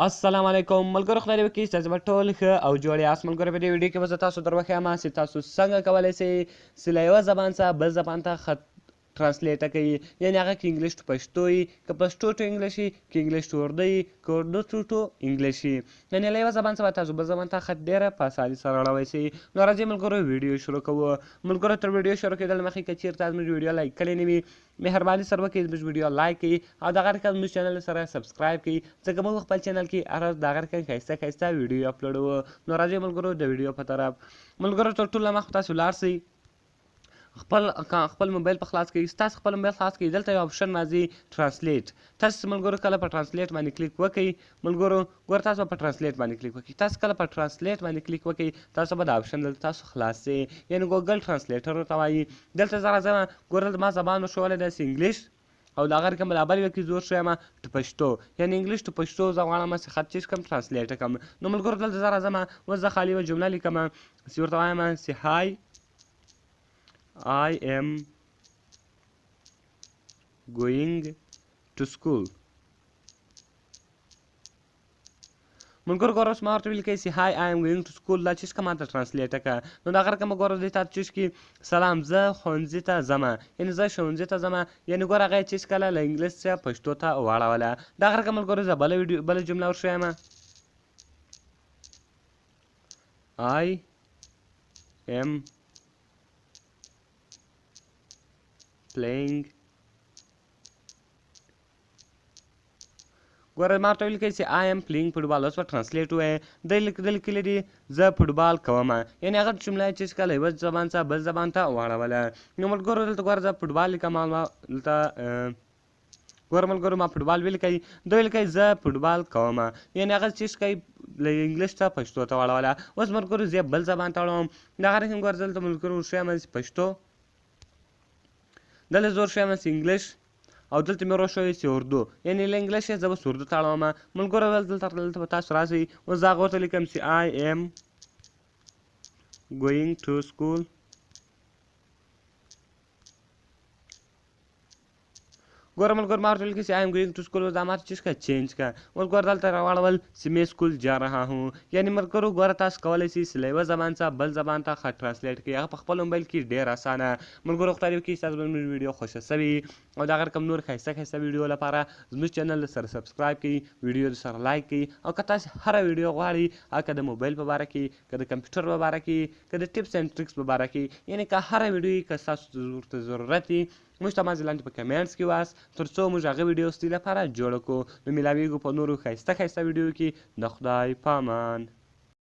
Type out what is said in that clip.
السلام علیکم ملګرو، خدای دې وکړي چې تاسو به ټول ښه او جوړ یاست. ملګرو، په دې ویډیو کې به زه تاسو در وښیم چې تاسو څنګه کولی شئ چې له یوه زبان څخه بل زبان ته خط ترانسلیټ کوي، یعنې هغه که انګلیش ټو پشتو وي، که پشتو ټو انګلیش وي، که انګلیش ټو اردو وي، که اردو ټو انګلیش وي، یعنې له یوه زبان څخه تاسو بل زبان ته خط ډېره په اسانۍ سره اړولی شئ. نو راځئ ملګرو ویډیو شروع کوو. ملګرو، تر ویډیو شروع کېدل مخکې که چېرته زموږ ویډیو لایک کړې نه وي، مهرباني سره وکړئ زموږ ویډیو لایک کړئ او د هغه رقم زموږ چینل سره سبسکرایب کړئ، ځکه موږ خپل چینل کې هر ورځ د هغه رقم ښایسته ښایسته ویډیو اپلوډوو. نو راځئ ملګرو د ویډیو په طرف. ملګرو، تر ټولو مخکې تاسو ولاړ شئ، خپل موبایل په خلاص کړئ. ستاسو خپل موبایل خلاص کړئ، دلته یو اپشن راځي ټرانسلیټ. تاسو ملګرو کله په ټرانسلیټ باندې کلیک وکړئ، ملګرو ګوره تاسو په ټرانسلیټ باندې کلیک وکړئ. تاسو کله په ټرانسلیټ باندې کلیک وکړئ، تاسو به دا اپشن دلته تاسو خلاص شي، یعنې ګوګل ټرانسلیټر ورته وایي. دلته زه راځم، ګوره دلته ما زبان وښولی دی انګلیش او د هغه رقم بل یو کې زور شویم ټو پشتو، یعنې انګلیش ټو پشتو زه غواړم چې خط چې کوم ټرانسلیټ کړم. نو ملګرو دلته زه راځم، اوس زه خالي یوه جمله لیکم چې ورته وایم چې های I am going to school. ملګرو ګوره اوس ما ورته ویل کوي چې های I am going to school، دا چې کوم ماته ټرانسلیټ کړه. نو د هغه رقم به ګوره دې ته چې سلام زه ښوونځي ته ځم، یعنې زه ښوونځي ته ځم، یعنې ګوره هغه یې چې کله له انګلیس څخه پښتو ته واړوله. د هغه رقم ملګرو زه بله جمله ورښیم I am playing. ګوره ما ورته ویل کوي چې I am playing فوټبال. اوس به ټرانسلیټ ووایې، دی لیکلی دي زه فوټبال کوم، یعنې هغه جمله چې کله یوه زبان څخه بل زبان ته واړوله. نو ملګرو دلته ګوره زه فوټبال لیکم، دلته ګوره ملګرو ما فوټبال ولیکئ، ده ولیکئ زه فوټبال کوم، یعنې هغه چې کوي له انګلیش ته پښتو ته واړوله. اوس ملګرو زه بل زبان ته اړوم، د هغه رقم ګوره دلته ملګرو ورښیم چې پښتو، دلته زه ورښیم چې انګلیش، او دلته مې ورښوی چې اردو، یعنې له انګلیش یې زه بس اردو ته اړوم. ملګرو دلته به تاسو راشئ، اوس زه هغه ورته لیکم چې I am going to school. ګوره ملګرو ما ورته ویل چې I am going to school، دا ما ته چې چینج کړه. اوس ګوره دلته راواړول چې میں اسکول جا رہا ہوں، یعنې ملګرو ګوره تاسو کولی شئ چې له یوه زبان څخه بل زبان ته خط ټرانسلیټ کړئ، هغه په خپل موبایل کې ډېر اسانه. ملګرو خدای دې وکړي چې تاسو به زموږ ویډیو خوښه شوې او د هغه رقم نور ښایسته ښایسته ویډیو لپاره زموږ چینل سره سبسکرایب کړئ، ویډیو سره لایک کړئ، او که تاسو هره ویډیو غواړئ، که د موبایل په باره کې، که د کمپیوټر په باره کې، که د ټپس اینډ ټریکس په باره کې، یعنې که هره ویډیو که ستاسو ورته ضرورت وي، موږ ته مازې لاندې په کمنټس کې وایاست، تر څو موږ هغه ویډیو ستاسو لپاره جوړه کړو. نو میلاویږو په نورو ښایسته ښایسته ویډیو کې. د خدای په امان.